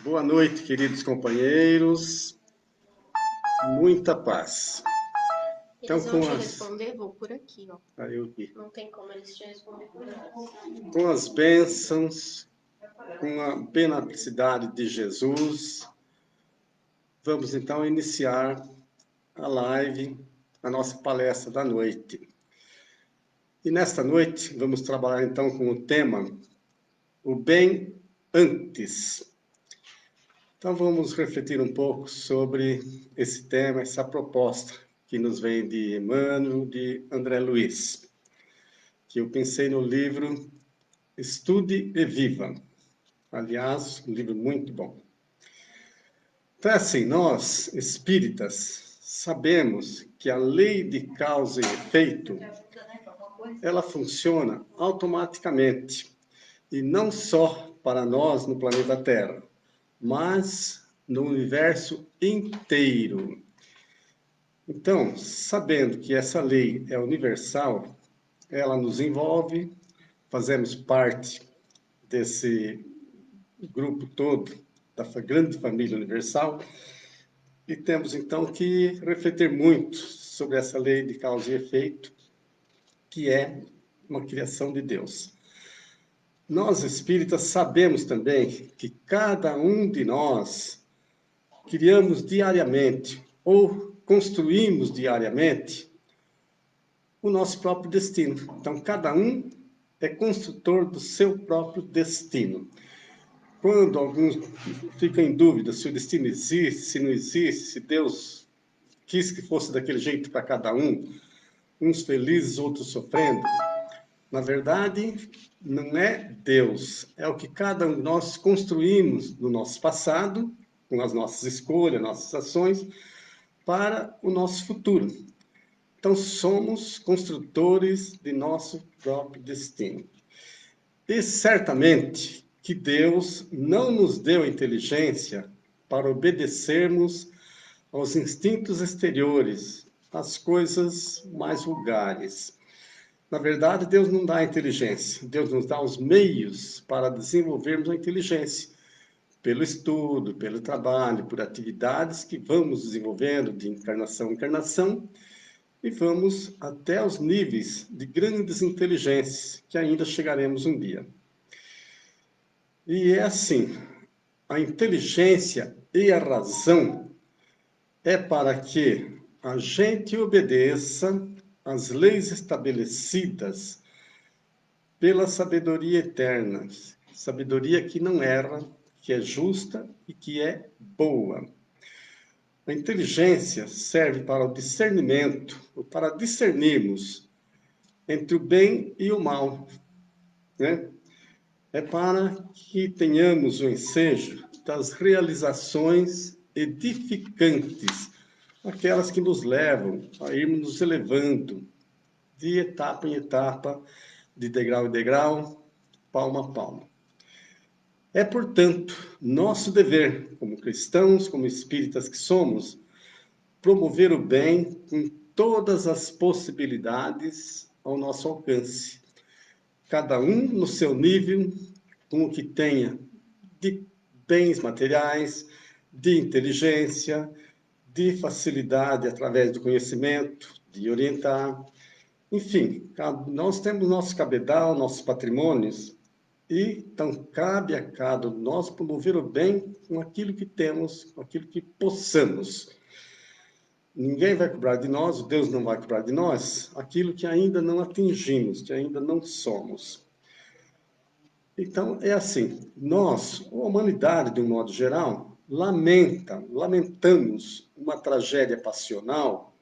Boa noite, queridos companheiros. Muita paz. Então, Eles vão te responder, vou por aqui, ó. Não tem como eles te responder por aqui. Com as bênçãos, com a beneficidade de Jesus, vamos então iniciar a live, a nossa palestra da noite. E nesta noite, vamos trabalhar então com o tema O Bem Antes. Então, vamos refletir um pouco sobre esse tema, essa proposta que nos vem de Emmanuel, de André Luiz, que eu pensei no livro Estude e Viva. Aliás, um livro muito bom. Então, assim, nós, espíritas, sabemos que a lei de causa e efeito, ela funciona automaticamente, e não só para nós no planeta Terra, mas no universo inteiro. Então, sabendo que essa lei é universal, ela nos envolve, fazemos parte desse grupo todo, da grande família universal, e temos então que refletir muito sobre essa lei de causa e efeito, que é uma criação de Deus. Nós espíritas sabemos também que cada um de nós criamos diariamente ou construímos diariamente o nosso próprio destino. Então, cada um é construtor do seu próprio destino. Quando alguns ficam em dúvida se o destino existe, se não existe, se Deus quis que fosse daquele jeito para cada um, uns felizes, outros sofrendo, na verdade, não é Deus, é o que cada um de nós construímos no nosso passado, com as nossas escolhas, nossas ações, para o nosso futuro. Então, somos construtores de nosso próprio destino. E certamente que Deus não nos deu inteligência para obedecermos aos instintos exteriores, às coisas mais vulgares. Na verdade, Deus não dá a inteligência, Deus nos dá os meios para desenvolvermos a inteligência, pelo estudo, pelo trabalho, por atividades que vamos desenvolvendo de encarnação em encarnação, e vamos até os níveis de grandes inteligências, que ainda chegaremos um dia. E é assim, a inteligência e a razão é para que a gente obedeça às leis estabelecidas pela sabedoria eterna, sabedoria que não erra, que é justa e que é boa. A inteligência serve para o discernimento, para discernirmos entre o bem e o mal, né? É para que tenhamos o ensejo das realizações edificantes, aquelas que nos levam a irmos nos elevando de etapa em etapa, de degrau em degrau, palmo a palmo. É, portanto, nosso dever, como cristãos, como espíritas que somos, promover o bem com todas as possibilidades ao nosso alcance. Cada um no seu nível, com o que tenha de bens materiais, de inteligência, de facilidade através do conhecimento, de orientar. Enfim, nós temos nosso cabedal, nossos patrimônios, e então cabe a cada um de nós promover o bem com aquilo que temos, com aquilo que possamos. Ninguém vai cobrar de nós, Deus não vai cobrar de nós, aquilo que ainda não atingimos, que ainda não somos. Então, é assim, nós, a humanidade, de um modo geral, lamentamos uma tragédia passional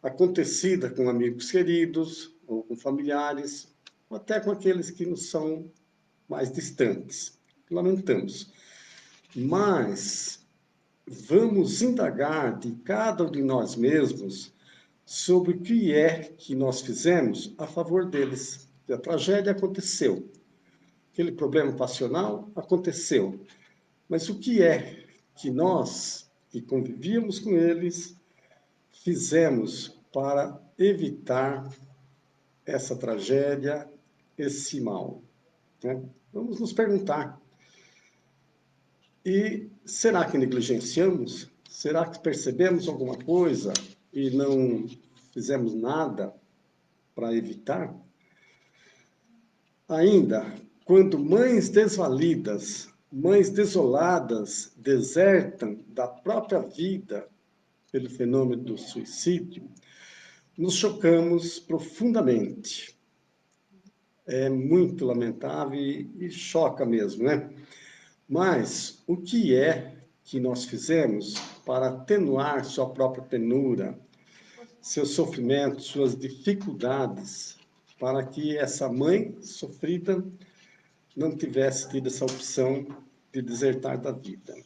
acontecida com amigos queridos, ou com familiares, ou até com aqueles que nos são mais distantes. Lamentamos. Mas vamos indagar de cada um de nós mesmos sobre o que é que nós fizemos a favor deles. A tragédia aconteceu. Aquele problema passional aconteceu. Mas o que é que nós, que convivíamos com eles, fizemos para evitar essa tragédia, esse mal? Né? Vamos nos perguntar. E será que negligenciamos? Será que percebemos alguma coisa e não fizemos nada para evitar? Ainda, quando mães desvalidas, mães desoladas, desertam da própria vida pelo fenômeno do suicídio, nos chocamos profundamente. É muito lamentável e choca mesmo, né? Mas o que é que nós fizemos para atenuar sua própria penura, seu sofrimento, suas dificuldades, para que essa mãe sofrida não tivesse tido essa opção de desertar da vida?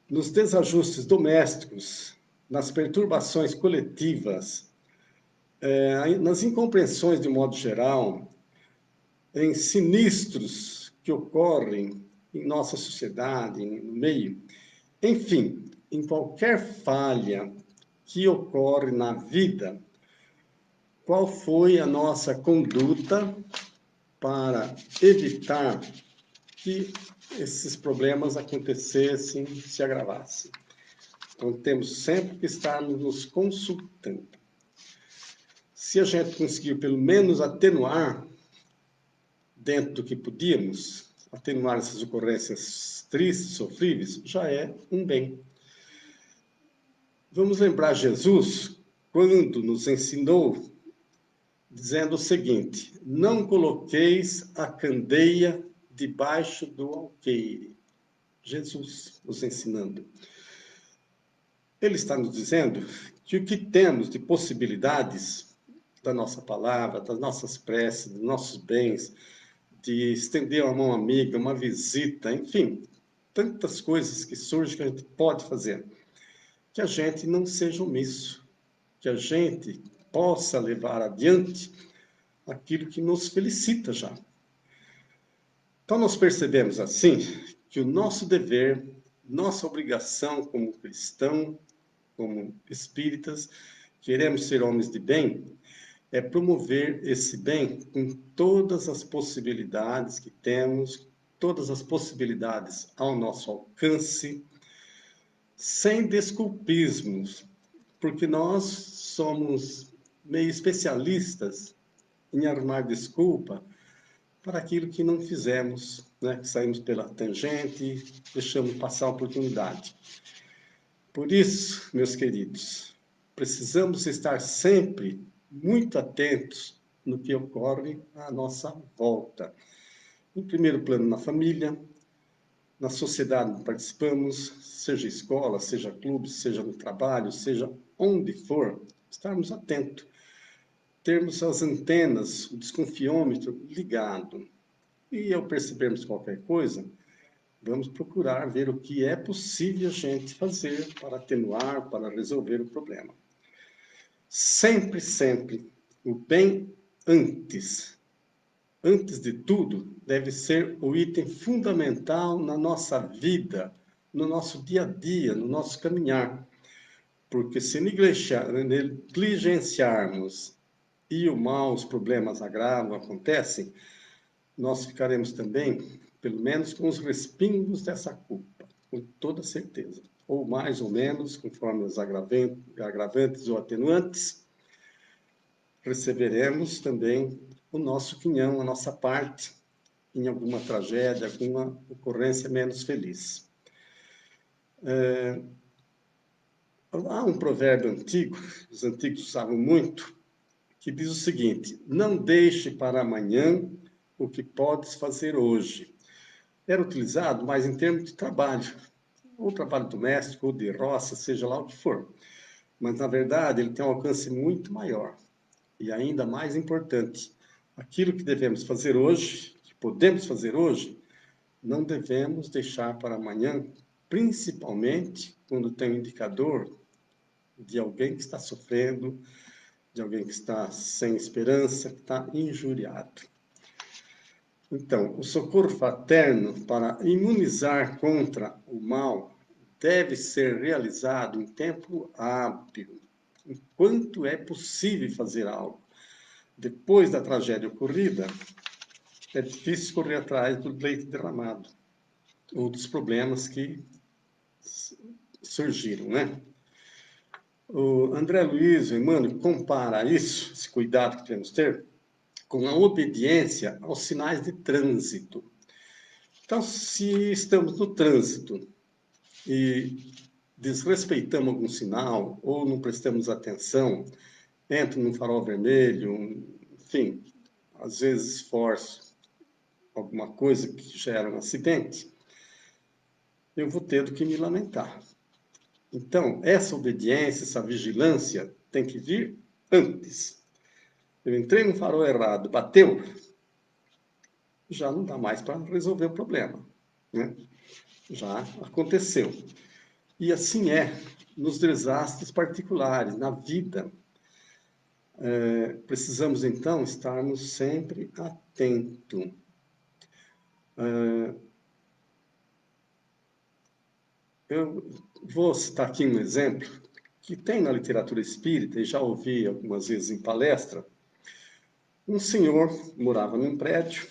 Nos desajustes domésticos, nas perturbações coletivas, nas incompreensões de modo geral, em sinistros que ocorrem em nossa sociedade, no meio, enfim, em qualquer falha que ocorre na vida, qual foi a nossa conduta para evitar que esses problemas acontecessem, se agravassem? Então, temos sempre que estar nos consultando. Se a gente conseguiu, pelo menos, atenuar, dentro do que podíamos, atenuar essas ocorrências tristes, sofríveis, já é um bem. Vamos lembrar Jesus, quando nos ensinou, dizendo o seguinte: não coloqueis a candeia debaixo do alqueire. Jesus nos ensinando. Ele está nos dizendo que o que temos de possibilidades da nossa palavra, das nossas preces, dos nossos bens, de estender uma mão amiga, uma visita, enfim, tantas coisas que surgem que a gente pode fazer, que a gente não seja omisso, que a gente possa levar adiante aquilo que nos felicita já. Então, nós percebemos assim que o nosso dever, nossa obrigação como cristão, como espíritas, queremos ser homens de bem, é promover esse bem com todas as possibilidades que temos, todas as possibilidades ao nosso alcance, sem desculpismos, porque nós somos meio especialistas em arrumar desculpa para aquilo que não fizemos, né? Que saímos pela tangente, deixamos passar a oportunidade. Por isso, meus queridos, precisamos estar sempre muito atentos no que ocorre à nossa volta. Em primeiro plano, na família, na sociedade onde participamos, seja escola, seja clube, seja no trabalho, seja onde for, estarmos atentos, termos as antenas, o desconfiômetro ligado. E ao percebermos qualquer coisa, vamos procurar ver o que é possível a gente fazer para atenuar, para resolver o problema. Sempre, sempre, o bem antes de tudo, deve ser o item fundamental na nossa vida, no nosso dia a dia, no nosso caminhar. Porque se negligenciarmos e o mal, os problemas agravam, acontecem, nós ficaremos também, pelo menos, com os respingos dessa culpa, com toda certeza. Ou mais ou menos, conforme os agravantes ou atenuantes, receberemos também o nosso quinhão, a nossa parte, em alguma tragédia, alguma ocorrência menos feliz. Há um provérbio antigo, os antigos usavam muito, que diz o seguinte: não deixe para amanhã o que podes fazer hoje. Era utilizado mais em termos de trabalho, ou trabalho doméstico, ou de roça, seja lá o que for. Mas, na verdade, ele tem um alcance muito maior. E ainda mais importante, aquilo que devemos fazer hoje, que podemos fazer hoje, não devemos deixar para amanhã, principalmente quando tem um indicador de alguém que está sofrendo, de alguém que está sem esperança, que está injuriado. Então, o socorro fraterno para imunizar contra o mal deve ser realizado em tempo hábil, enquanto é possível fazer algo. Depois da tragédia ocorrida, é difícil correr atrás do leite derramado. ou dos problemas que surgiram, né? O André Luiz, o Emmanuel, compara isso, esse cuidado que devemos ter, com a obediência aos sinais de trânsito. Então, se estamos no trânsito e desrespeitamos algum sinal, ou não prestamos atenção, entra num farol vermelho, enfim, às vezes esforço alguma coisa que gera um acidente, eu vou ter do que me lamentar. Então, essa obediência, essa vigilância tem que vir antes. Eu entrei no farol errado, bateu, já não dá mais para resolver o problema, né? Já aconteceu. E assim é nos desastres particulares, na vida. Precisamos, então, estarmos sempre atentos. Eu vou citar aqui um exemplo que tem na literatura espírita, e já ouvi algumas vezes em palestra. Um senhor morava num prédio,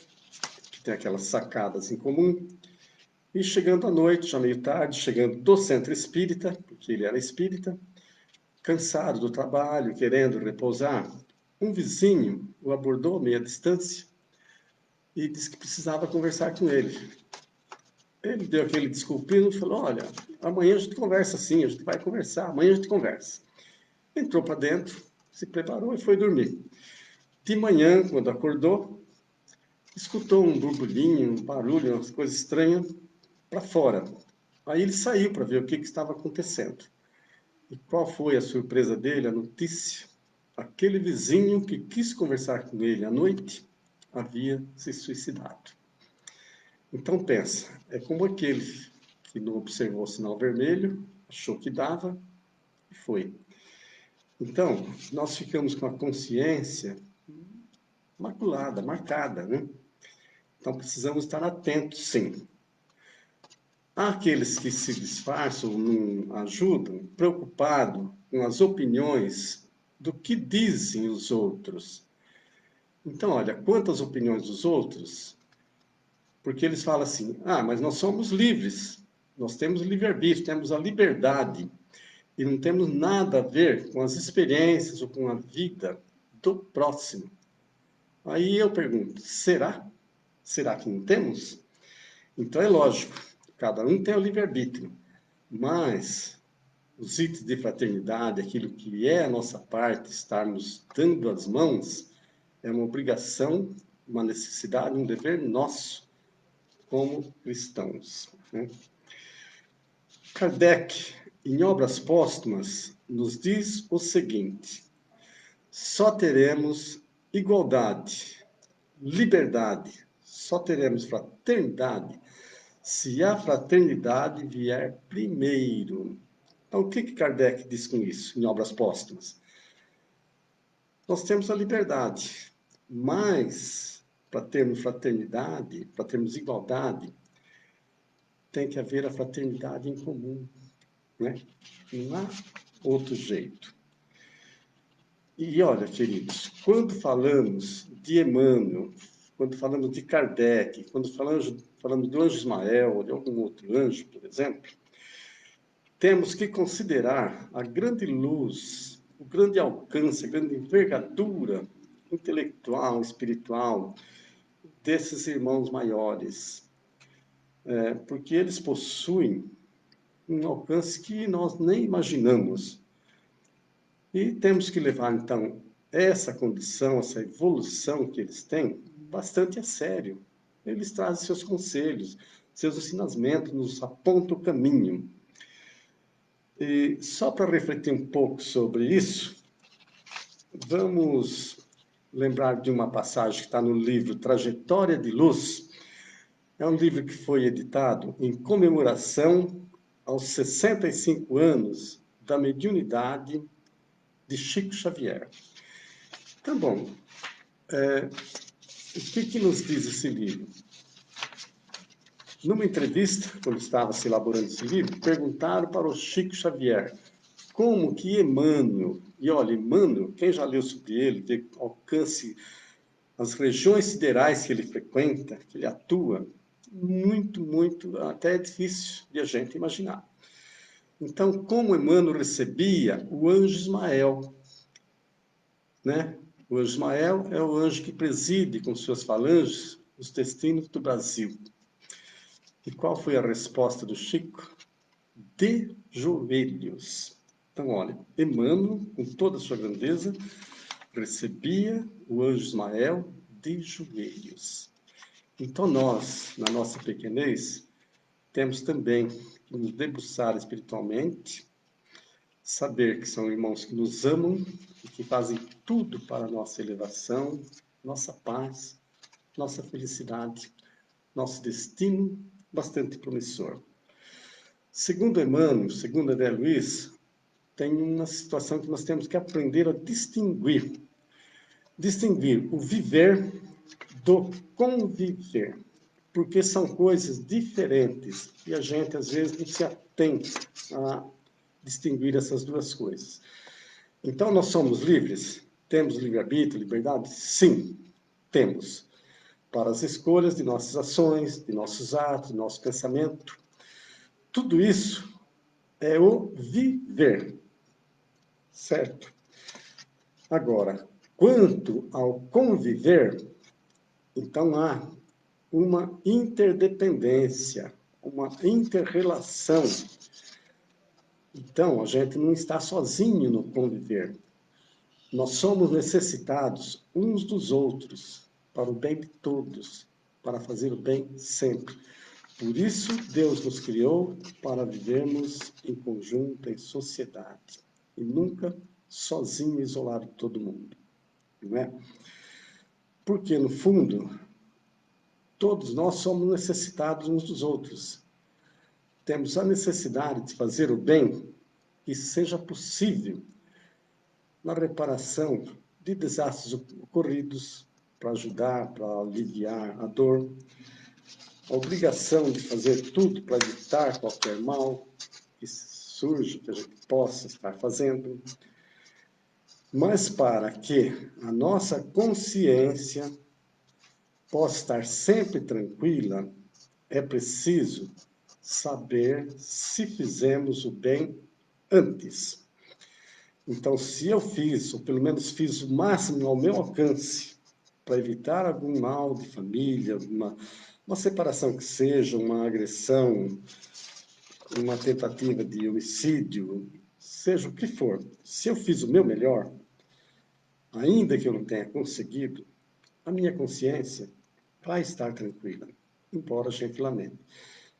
que tem aquelas sacadas em comum, e chegando à noite, já meio tarde, chegando do centro espírita, porque ele era espírita, cansado do trabalho, querendo repousar, um vizinho o abordou a meia distância e disse que precisava conversar com ele. Ele deu aquele desculpinho e falou, olha, amanhã a gente conversa sim, a gente vai conversar, amanhã a gente conversa. Entrou para dentro, se preparou e foi dormir. De manhã, quando acordou, escutou um burburinho, um barulho, umas coisas estranhas para fora. Aí ele saiu para ver o que estava acontecendo. E qual foi a surpresa dele, a notícia? Aquele vizinho que quis conversar com ele à noite havia se suicidado. Então pensa, é como aquele que não observou o sinal vermelho, achou que dava e foi. Então, nós ficamos com a consciência maculada, marcada, né? Então precisamos estar atentos, sim. Há aqueles que se disfarçam, não ajudam, preocupados com as opiniões do que dizem os outros. Então, olha, quantas opiniões dos outros? Porque eles falam assim, mas nós somos livres, nós temos livre-arbítrio, temos a liberdade, e não temos nada a ver com as experiências ou com a vida do próximo. Aí eu pergunto, será? Será que não temos? Então é lógico, cada um tem o livre-arbítrio, mas os itens de fraternidade, aquilo que é a nossa parte, estarmos dando as mãos, é uma obrigação, uma necessidade, um dever nosso, como cristãos, né? Kardec, em Obras Póstumas, nos diz o seguinte, só teremos igualdade, liberdade, só teremos fraternidade, se a fraternidade vier primeiro. Então, o que Kardec diz com isso, em Obras Póstumas? Nós temos a liberdade, mas, para termos fraternidade, para termos igualdade, tem que haver a fraternidade em comum, né? Não há outro jeito. E olha, queridos, quando falamos de Emmanuel, quando falamos de Kardec, quando falamos do anjo Ismael, ou de algum outro anjo, por exemplo, temos que considerar a grande luz, o grande alcance, a grande envergadura intelectual, espiritual desses irmãos maiores, porque eles possuem um alcance que nós nem imaginamos. E temos que levar, então, essa condição, essa evolução que eles têm, bastante a sério. Eles trazem seus conselhos, seus ensinamentos, nos apontam o caminho. E só para refletir um pouco sobre isso, vamos lembrar de uma passagem que está no livro Trajetória de Luz. É um livro que foi editado em comemoração aos 65 anos da mediunidade de Chico Xavier. Tá bom. O que nos diz esse livro? Numa entrevista, quando estava se elaborando esse livro, perguntaram para o Chico Xavier como que Emmanuel, e olha, Emmanuel, quem já leu sobre ele, vê alcance as regiões siderais que ele frequenta, que ele atua, muito, muito, até é difícil de a gente imaginar. Então, como Emmanuel recebia o anjo Ismael, né? O anjo Ismael é o anjo que preside com suas falanges os destinos do Brasil. E qual foi a resposta do Chico? De joelhos. Então, olha, Emmanuel, com toda a sua grandeza, recebia o anjo Ismael de joelhos. Então, nós, na nossa pequenez, temos também que nos debruçar espiritualmente, saber que são irmãos que nos amam e que fazem tudo para a nossa elevação, nossa paz, nossa felicidade, nosso destino bastante promissor. Segundo Emmanuel, segundo André Luiz, tem uma situação que nós temos que aprender a distinguir. Distinguir o viver do conviver. Porque são coisas diferentes e a gente, às vezes, não se atenta a distinguir essas duas coisas. Então, nós somos livres? Temos livre-arbítrio, liberdade? Sim, temos. Para as escolhas de nossas ações, de nossos atos, de nosso pensamento. Tudo isso é o viver, certo? Agora, quanto ao conviver, então há uma interdependência, uma inter-relação. Então, a gente não está sozinho no conviver. Nós somos necessitados uns dos outros, para o bem de todos, para fazer o bem sempre. Por isso, Deus nos criou para vivermos em conjunto, em sociedade, e nunca sozinho, isolado de todo mundo, não é? Porque, no fundo, todos nós somos necessitados uns dos outros. Temos a necessidade de fazer o bem que seja possível na reparação de desastres ocorridos, para ajudar, para aliviar a dor, a obrigação de fazer tudo para evitar qualquer mal que surja, que a gente possa estar fazendo, mas para que a nossa consciência possa estar sempre tranquila, é preciso saber se fizemos o bem antes. Então, se eu fiz, ou pelo menos fiz o máximo ao meu alcance, para evitar algum mal de família, uma separação que seja, uma agressão, uma tentativa de homicídio, seja o que for, se eu fiz o meu melhor, ainda que eu não tenha conseguido, a minha consciência vai estar tranquila, embora a gente lamente.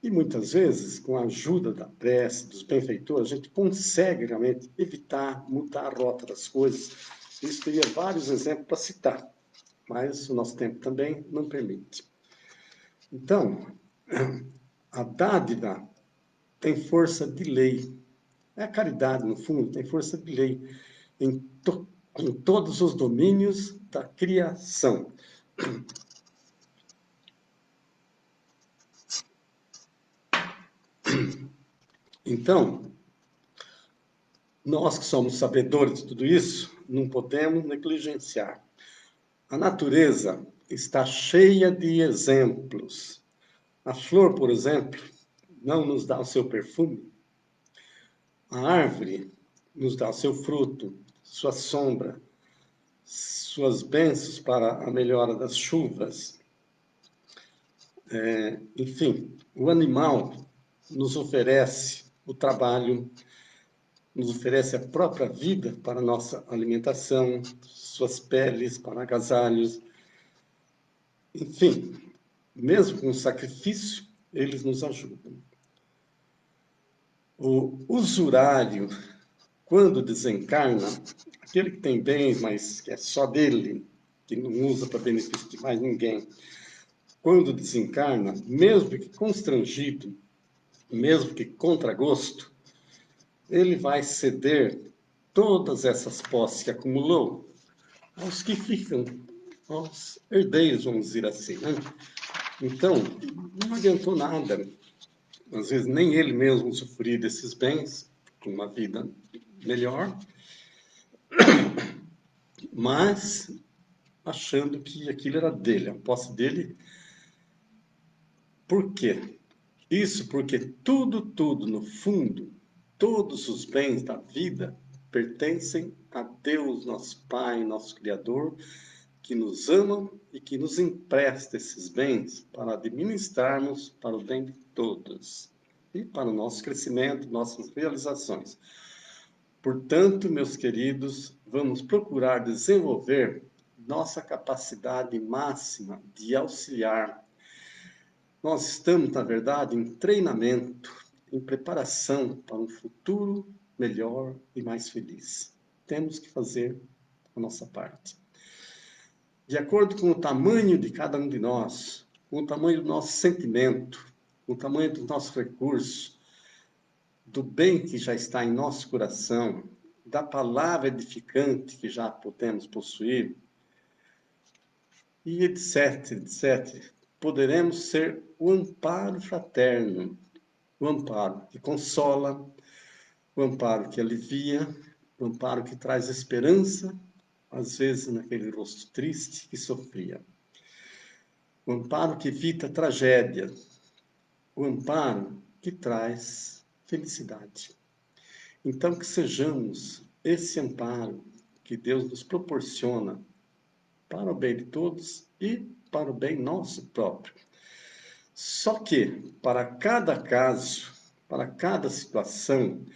E muitas vezes, com a ajuda da prece, dos benfeitores, a gente consegue realmente evitar, mudar a rota das coisas. Isso teria vários exemplos para citar, mas o nosso tempo também não permite. Então, a dádiva tem força de lei. A caridade, no fundo, tem força de lei em todos os domínios da criação. Então, nós que somos sabedores de tudo isso, não podemos negligenciar. A natureza está cheia de exemplos. A flor, por exemplo, não nos dá o seu perfume. A árvore nos dá o seu fruto, sua sombra, suas bênçãos para a melhora das chuvas. Enfim, o animal nos oferece o trabalho, nos oferece a própria vida para a nossa alimentação, suas peles para agasalhos. Enfim, mesmo com o sacrifício, eles nos ajudam. O usurário, quando desencarna, aquele que tem bens, mas que é só dele, que não usa para benefício de mais ninguém, quando desencarna, mesmo que constrangido, mesmo que contra gosto, ele vai ceder todas essas posses que acumulou aos que ficam, aos herdeiros, vamos dizer assim, né? Então, não adiantou nada. Às vezes, nem ele mesmo usufruir desses bens, com uma vida melhor, mas achando que aquilo era dele, a posse dele Por quê? Isso porque tudo, no fundo, todos os bens da vida pertencem a Deus, nosso Pai, nosso Criador, que nos ama e que nos empresta esses bens para administrarmos para o bem de todos e para o nosso crescimento, nossas realizações. Portanto, meus queridos, vamos procurar desenvolver nossa capacidade máxima de auxiliar. Nós estamos, na verdade, em treinamento, em preparação para um futuro melhor e mais feliz. Temos que fazer a nossa parte. De acordo com o tamanho de cada um de nós, com o tamanho do nosso sentimento, com o tamanho dos nossos recursos, do bem que já está em nosso coração, da palavra edificante que já podemos possuir, e etc, etc. Poderemos ser o amparo fraterno, o amparo que consola, o amparo que alivia, o amparo que traz esperança, às vezes naquele rosto triste que sofria. O amparo que evita tragédia, o amparo que traz felicidade. Então, que sejamos esse amparo que Deus nos proporciona para o bem de todos e para o bem nosso próprio. Só que, para cada caso, para cada situação,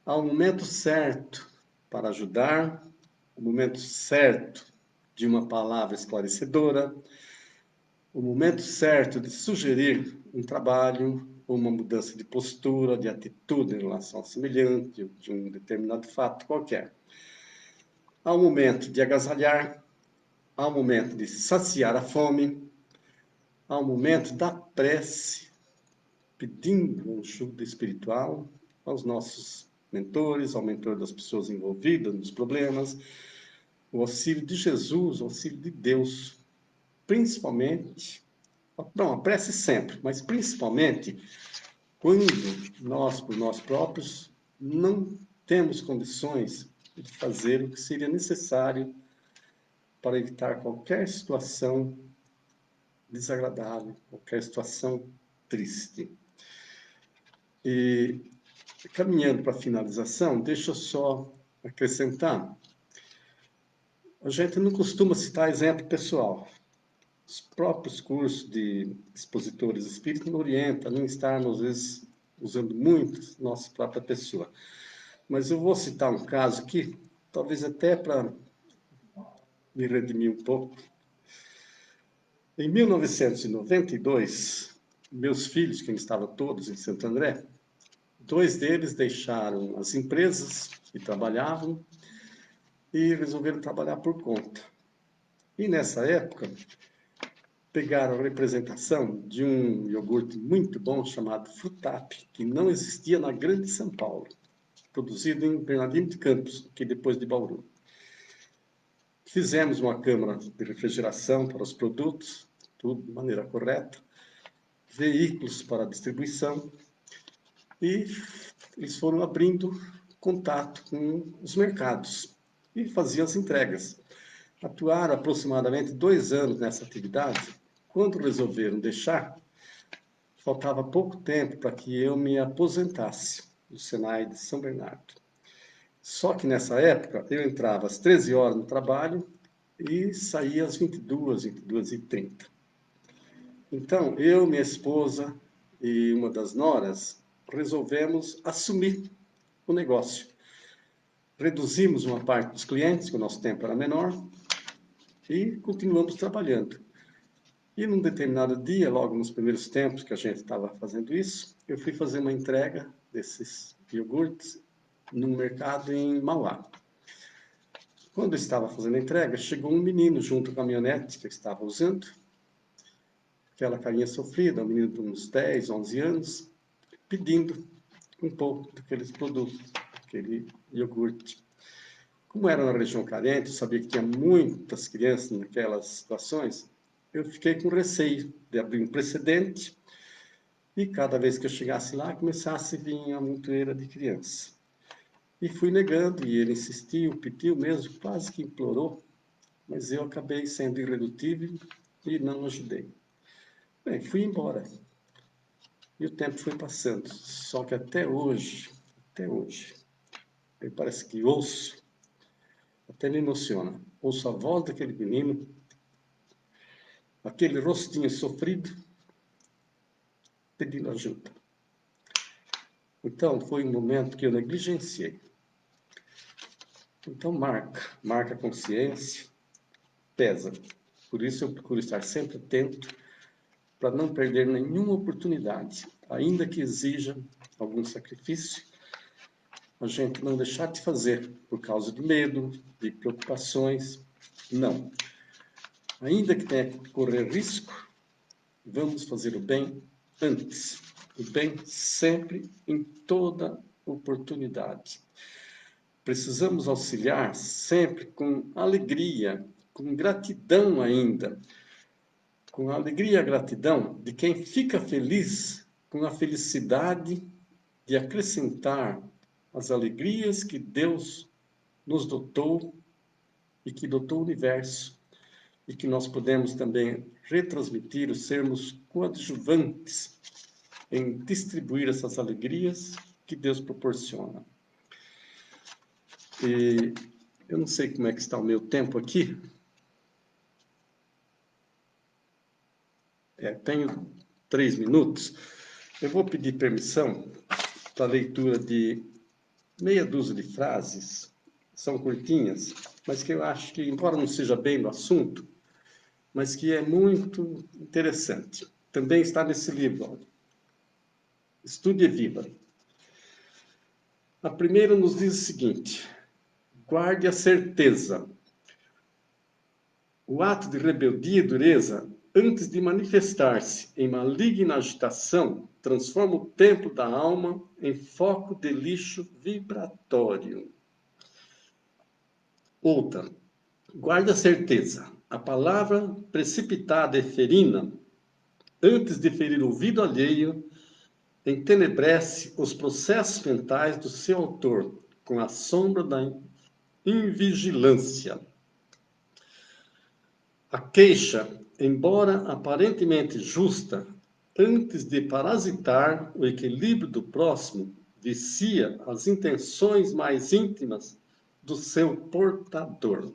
há um momento certo para ajudar, o momento certo de uma palavra esclarecedora, o momento certo de sugerir um trabalho, ou uma mudança de postura, de atitude em relação ao semelhante, de um determinado fato qualquer. Há um momento de agasalhar, há um momento de saciar a fome, há um momento da prece, pedindo ajuda espiritual aos nossos mentores, ao mentor das pessoas envolvidas nos problemas, o auxílio de Jesus, o auxílio de Deus, principalmente, não, a prece sempre, mas principalmente quando nós, por nós próprios, não temos condições de fazer o que seria necessário para evitar qualquer situação desagradável, qualquer situação triste. E, caminhando para a finalização, deixa eu só acrescentar. A gente não costuma citar exemplo pessoal. Os próprios cursos de expositores espíritas não orientam, não estarmos, às vezes, usando muito nossa própria pessoa. Mas eu vou citar um caso aqui, talvez até para me redimir um pouco. Em 1992, meus filhos, que estavam todos em Santo André, 2 deles deixaram as empresas que trabalhavam e resolveram trabalhar por conta. E nessa época, pegaram a representação de um iogurte muito bom chamado Frutap, que não existia na Grande São Paulo, produzido em Bernardino de Campos, que depois de Bauru. Fizemos uma câmara de refrigeração para os produtos, tudo de maneira correta, veículos para distribuição, e eles foram abrindo contato com os mercados e faziam as entregas. Atuaram aproximadamente 2 anos nessa atividade. Quando resolveram deixar, faltava pouco tempo para que eu me aposentasse do Senai de São Bernardo. Só que nessa época eu entrava às 13 horas no trabalho e saía às 22, 22h30. Então, eu, minha esposa e uma das noras resolvemos assumir o negócio. Reduzimos uma parte dos clientes, que o nosso tempo era menor, e continuamos trabalhando. E num determinado dia, logo nos primeiros tempos que a gente estava fazendo isso, eu fui fazer uma entrega desses iogurtes num mercado em Mauá. Quando eu estava fazendo a entrega, chegou um menino junto com a caminhonete que eu estava usando, aquela carinha sofrida, um menino de uns 10, 11 anos, pedindo um pouco daqueles produtos, aquele iogurte. Como era na região carente, eu sabia que tinha muitas crianças naquelas situações, eu fiquei com receio de abrir um precedente e cada vez que eu chegasse lá, começasse a vir a montoeira de criança. E fui negando, e ele insistiu, pediu mesmo, quase que implorou, mas eu acabei sendo irredutível e não ajudei. Bem, fui embora. E o tempo foi passando. Só que até hoje, eu parece que ouço, até me emociona. Ouço a voz daquele menino, aquele rostinho sofrido, pedindo ajuda. Então, foi um momento que eu negligenciei. Então, marca a consciência, pesa. Por isso, eu procuro estar sempre atento para não perder nenhuma oportunidade, ainda que exija algum sacrifício, a gente não deixar de fazer por causa de medo, de preocupações. Não. Ainda que tenha que correr risco, vamos fazer o bem antes. O bem sempre, em toda oportunidade. Precisamos auxiliar sempre com alegria, com gratidão ainda. Com a alegria e a gratidão de quem fica feliz com a felicidade de acrescentar as alegrias que Deus nos dotou e que dotou o universo, e que nós podemos também retransmitir, sermos coadjuvantes em distribuir essas alegrias que Deus proporciona. E eu não sei como é que está o meu tempo aqui. Tenho 3 minutos. Eu vou pedir permissão para a leitura de meia dúzia de frases. São curtinhas, mas que eu acho que, embora não seja bem no assunto, mas que é muito interessante. Também está nesse livro, Estude e Viva. A primeira nos diz o seguinte: guarde a certeza. O ato de rebeldia e dureza, antes de manifestar-se em maligna agitação, transforma o templo da alma em foco de lixo vibratório. Outra, guarde a certeza. A palavra precipitada e ferina, antes de ferir o ouvido alheio, entenebrece os processos mentais do seu autor, com a sombra da invigilância. A queixa, embora aparentemente justa, antes de parasitar o equilíbrio do próximo, vicia as intenções mais íntimas do seu portador.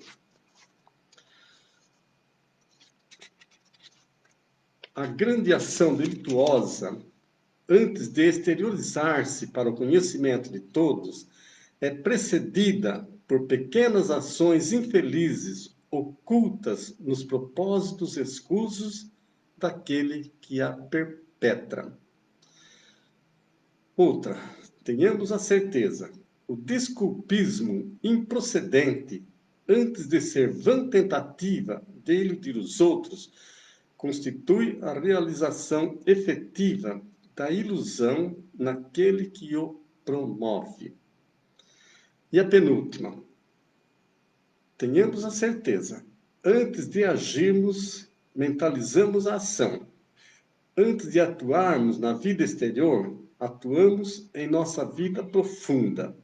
A grande ação delituosa, antes de exteriorizar-se para o conhecimento de todos, é precedida por pequenas ações infelizes, ocultas nos propósitos escusos daquele que a perpetra. Outra, tenhamos a certeza, o desculpismo improcedente, antes de ser vã tentativa de iludir os outros, constitui a realização efetiva da ilusão naquele que o promove. E a penúltima, tenhamos a certeza, antes de agirmos, mentalizamos a ação. Antes de atuarmos na vida exterior, atuamos em nossa vida profunda.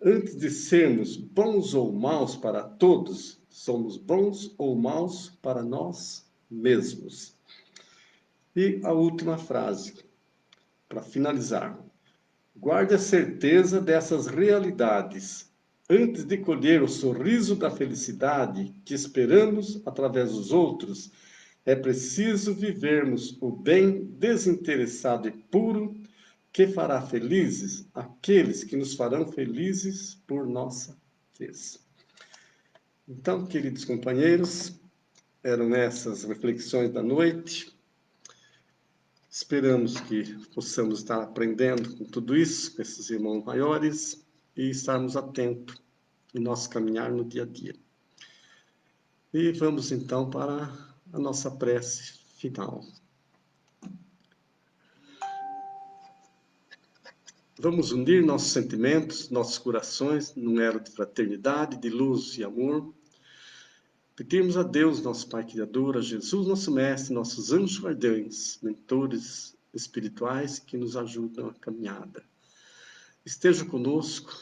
Antes de sermos bons ou maus para todos, somos bons ou maus para nós mesmos. E a última frase, para finalizar. Guarde a certeza dessas realidades. Antes de colher o sorriso da felicidade que esperamos através dos outros, é preciso vivermos o bem desinteressado e puro que fará felizes aqueles que nos farão felizes por nossa vez. Então, queridos companheiros, eram essas reflexões da noite. Esperamos que possamos estar aprendendo com tudo isso, com esses irmãos maiores, e estarmos atentos no nosso caminhar no dia a dia. E vamos então para a nossa prece final. Vamos unir nossos sentimentos, nossos corações, num elo de fraternidade, de luz e amor. Pedimos a Deus, nosso Pai Criador, a Jesus, nosso Mestre, nossos anjos guardiães, mentores espirituais que nos ajudam na caminhada. Esteja conosco,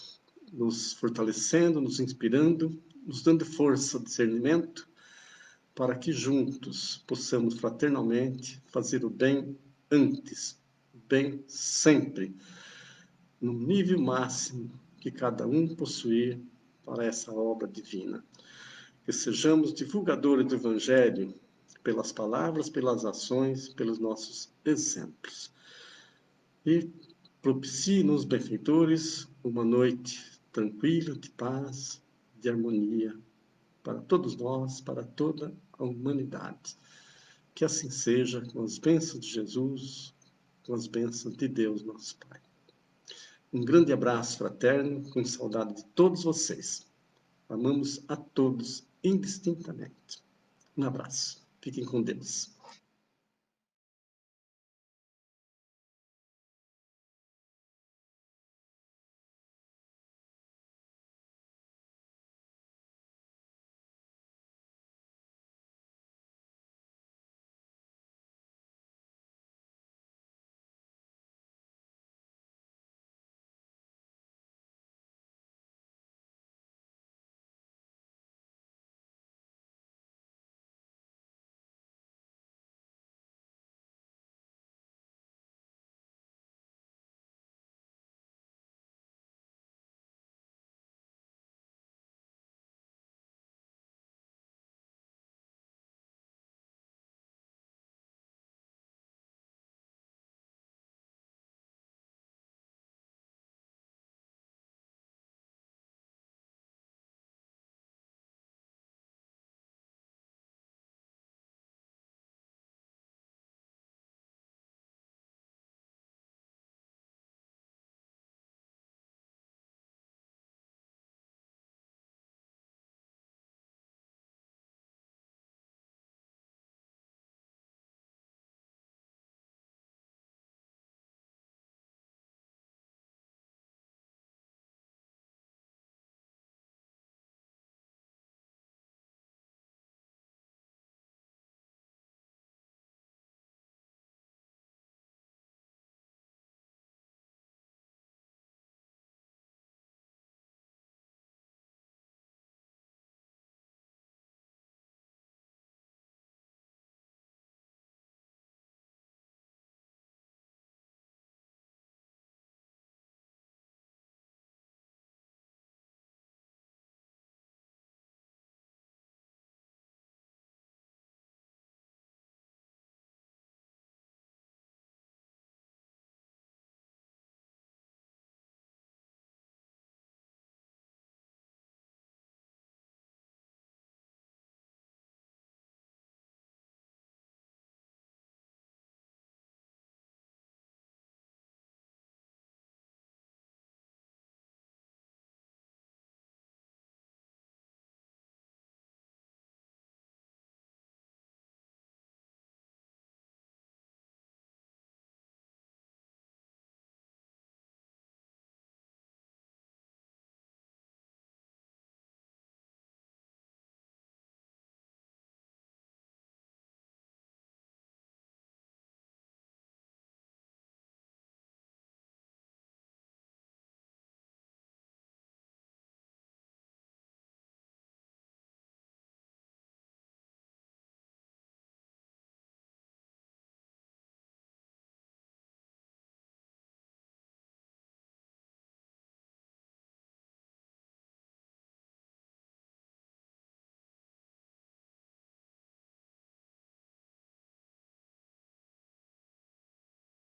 nos fortalecendo, nos inspirando, nos dando força, discernimento, para que juntos possamos fraternalmente fazer o bem antes, bem sempre, no nível máximo que cada um possuir para essa obra divina. Que sejamos divulgadores do Evangelho pelas palavras, pelas ações, pelos nossos exemplos. E propicie-nos, benfeitores, uma noite tranquila, de paz, de harmonia, para todos nós, para toda a humanidade. Que assim seja, com as bênçãos de Jesus, com as bênçãos de Deus, nosso Pai. Um grande abraço fraterno, com saudade de todos vocês. Amamos a todos indistintamente. Um abraço. Fiquem com Deus.